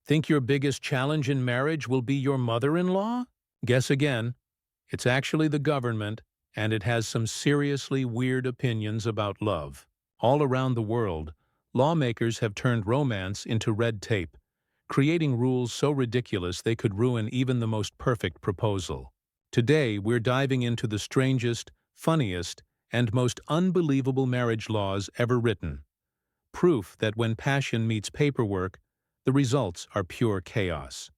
Think your biggest challenge in marriage will be your mother-in-law? Guess again. It's actually the government, and it has some seriously weird opinions about love. All around the world, lawmakers have turned romance into red tape, creating rules so ridiculous they could ruin even the most perfect proposal. Today, we're diving into the strangest, funniest, and most unbelievable marriage laws ever written. Proof that when passion meets paperwork, the results are pure chaos.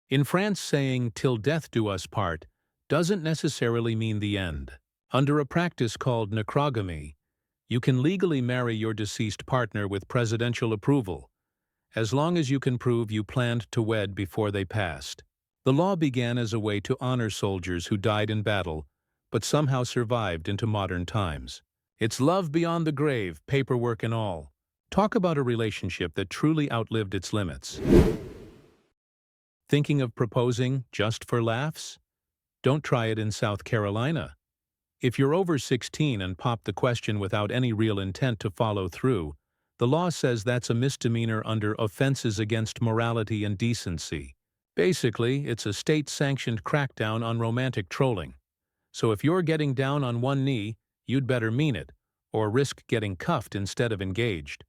In France, saying "till death do us part" doesn't necessarily mean the end. Under a practice called necrogamy, you can legally marry your deceased partner with presidential approval, as long as you can prove you planned to wed before they passed. The law began as a way to honor soldiers who died in battle, but somehow survived into modern times. It's love beyond the grave, paperwork and all. Talk about a relationship that truly outlived its limits. Thinking of proposing just for laughs? Don't try it in South Carolina. If you're over 16 and pop the question without any real intent to follow through, the law says that's a misdemeanor under offenses against morality and decency. Basically, it's a state-sanctioned crackdown on romantic trolling. So if you're getting down on one knee, you'd better mean it, or risk getting cuffed instead of engaged.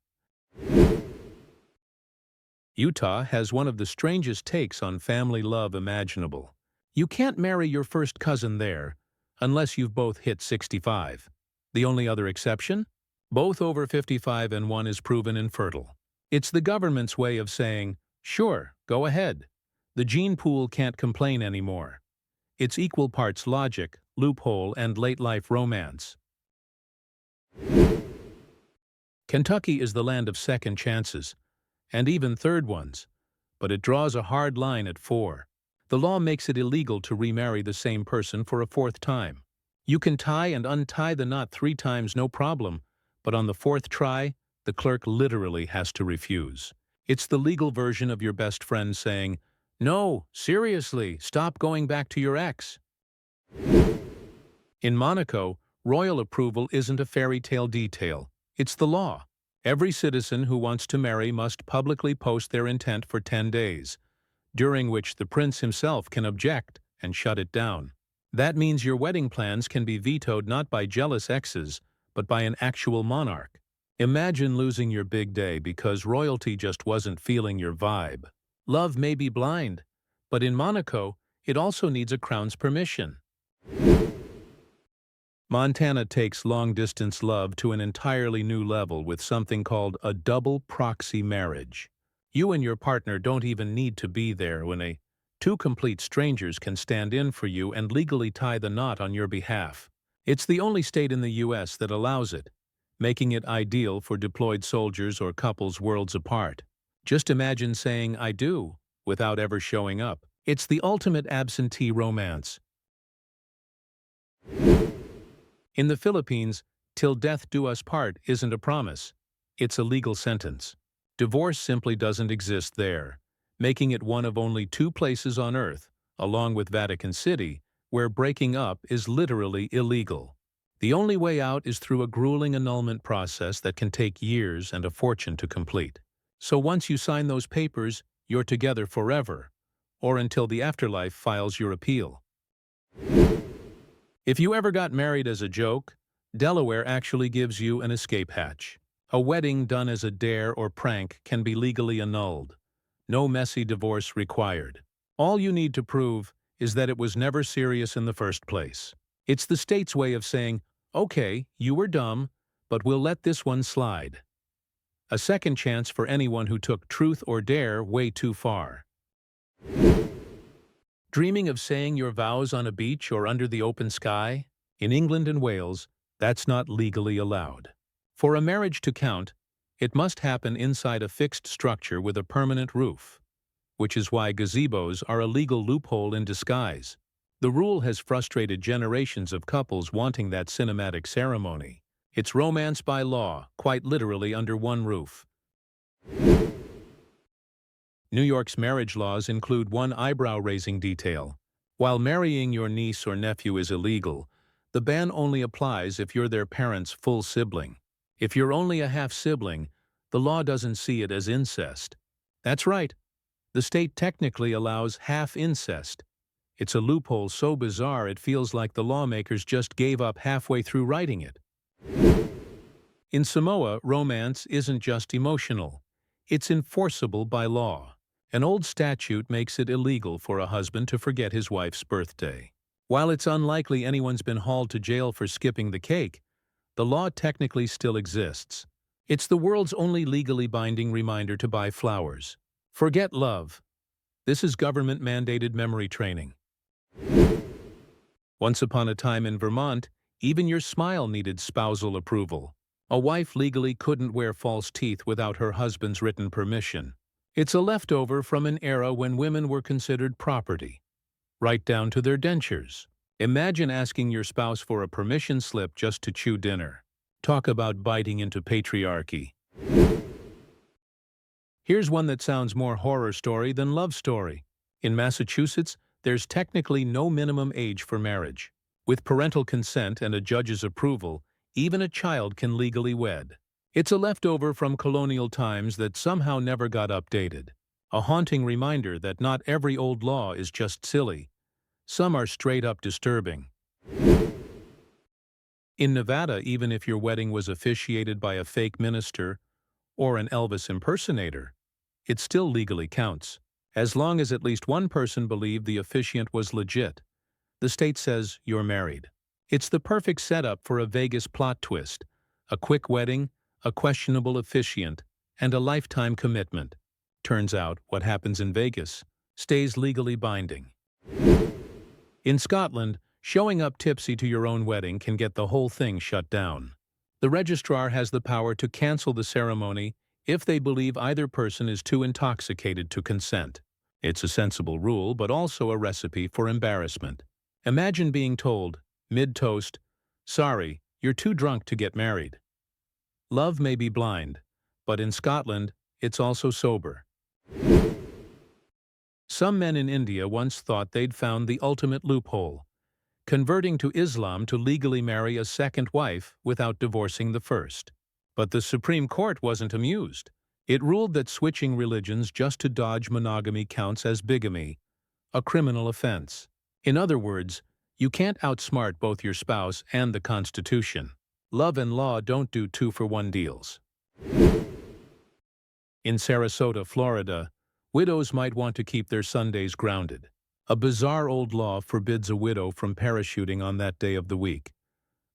Utah has one of the strangest takes on family love imaginable. You can't marry your first cousin there, unless you've both hit 65. The only other exception? Both over 55 and one is proven infertile. It's the government's way of saying, sure, go ahead. The gene pool can't complain anymore. It's equal parts logic, loophole, and late-life romance. Kentucky is the land of second chances, and even third ones, but it draws a hard line at 4. The law makes it illegal to remarry the same person for a 4th time. You can tie and untie the knot 3 times, no problem, but on the 4th try, the clerk literally has to refuse. It's the legal version of your best friend saying, "No, seriously, stop going back to your ex." In Monaco, royal approval isn't a fairy tale detail. It's the law. Every citizen who wants to marry must publicly post their intent for 10 days, during which the prince himself can object and shut it down. That means your wedding plans can be vetoed not by jealous exes, but by an actual monarch. Imagine losing your big day because royalty just wasn't feeling your vibe. Love may be blind, but in Monaco, it also needs a crown's permission. Montana takes long-distance love to an entirely new level with something called a double proxy marriage. You and your partner don't even need to be there when two complete strangers can stand in for you and legally tie the knot on your behalf. It's the only state in the U.S. that allows it, making it ideal for deployed soldiers or couples worlds apart. Just imagine saying "I do" without ever showing up. It's the ultimate absentee romance. In the Philippines, "till death do us part" isn't a promise. It's a legal sentence. Divorce simply doesn't exist there, making it one of only 2 places on Earth, along with Vatican City, where breaking up is literally illegal. The only way out is through a grueling annulment process that can take years and a fortune to complete. So once you sign those papers, you're together forever, or until the afterlife files your appeal. If you ever got married as a joke, Delaware actually gives you an escape hatch. A wedding done as a dare or prank can be legally annulled. No messy divorce required. All you need to prove is that it was never serious in the first place. It's the state's way of saying, okay, you were dumb, but we'll let this one slide. A second chance for anyone who took truth or dare way too far. Dreaming of saying your vows on a beach or under the open sky? In England and Wales, that's not legally allowed. For a marriage to count, it must happen inside a fixed structure with a permanent roof, which is why gazebos are a legal loophole in disguise. The rule has frustrated generations of couples wanting that cinematic ceremony. It's romance by law, quite literally under one roof. New York's marriage laws include one eyebrow-raising detail. While marrying your niece or nephew is illegal, the ban only applies if you're their parents' full sibling. If you're only a half-sibling, the law doesn't see it as incest. That's right, the state technically allows half incest. It's a loophole so bizarre it feels like the lawmakers just gave up halfway through writing it. In Samoa, romance isn't just emotional. It's enforceable by law. An old statute makes it illegal for a husband to forget his wife's birthday. While it's unlikely anyone's been hauled to jail for skipping the cake, the law technically still exists. It's the world's only legally binding reminder to buy flowers. Forget love. This is government-mandated memory training. Once upon a time in Vermont, even your smile needed spousal approval. A wife legally couldn't wear false teeth without her husband's written permission. It's a leftover from an era when women were considered property, right down to their dentures. Imagine asking your spouse for a permission slip just to chew dinner. Talk about biting into patriarchy. Here's one that sounds more horror story than love story. In Massachusetts, there's technically no minimum age for marriage. With parental consent and a judge's approval, even a child can legally wed. It's a leftover from colonial times that somehow never got updated. A haunting reminder that not every old law is just silly. Some are straight up disturbing. In Nevada, even if your wedding was officiated by a fake minister or an Elvis impersonator, it still legally counts. As long as at least one person believed the officiant was legit, the state says you're married. It's the perfect setup for a Vegas plot twist: a quick wedding, a questionable officiant, and a lifetime commitment. Turns out, what happens in Vegas stays legally binding. In Scotland, showing up tipsy to your own wedding can get the whole thing shut down. The registrar has the power to cancel the ceremony if they believe either person is too intoxicated to consent. It's a sensible rule, but also a recipe for embarrassment. Imagine being told, mid-toast, "Sorry, you're too drunk to get married." Love may be blind, but in Scotland, it's also sober. Some men in India once thought they'd found the ultimate loophole: converting to Islam to legally marry a second wife without divorcing the first. But the Supreme Court wasn't amused. It ruled that switching religions just to dodge monogamy counts as bigamy, a criminal offense. In other words, you can't outsmart both your spouse and the Constitution. Love and law don't do two-for-one deals. In Sarasota, Florida, widows might want to keep their Sundays grounded. A bizarre old law forbids a widow from parachuting on that day of the week,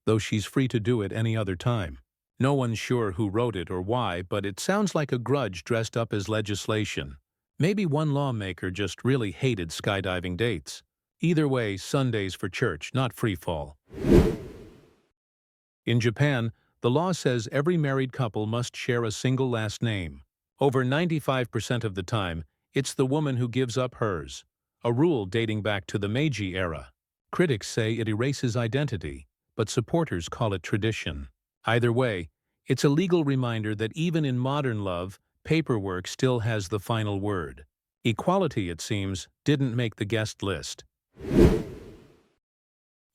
though she's free to do it any other time. No one's sure who wrote it or why, but it sounds like a grudge dressed up as legislation. Maybe one lawmaker just really hated skydiving dates. Either way, Sundays for church, not free fall. In Japan, the law says every married couple must share a single last name. Over 95% of the time, it's the woman who gives up hers, a rule dating back to the Meiji era. Critics say it erases identity, but supporters call it tradition. Either way, it's a legal reminder that even in modern love, paperwork still has the final word. Equality, it seems, didn't make the guest list.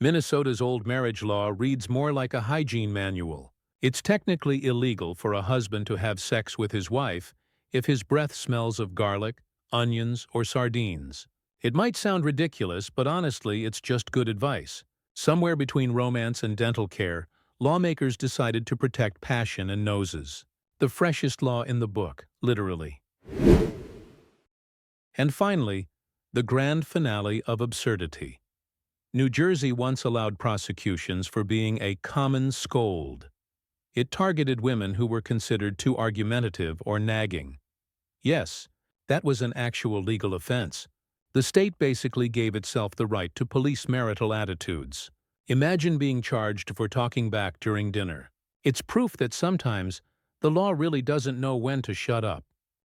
Minnesota's old marriage law reads more like a hygiene manual. It's technically illegal for a husband to have sex with his wife if his breath smells of garlic, onions, or sardines. It might sound ridiculous, but honestly, it's just good advice. Somewhere between romance and dental care, lawmakers decided to protect passion and noses. The freshest law in the book, literally. And finally, the grand finale of absurdity. New Jersey once allowed prosecutions for being a common scold. It targeted women who were considered too argumentative or nagging. Yes, that was an actual legal offense. The state basically gave itself the right to police marital attitudes. Imagine being charged for talking back during dinner. It's proof that sometimes the law really doesn't know when to shut up.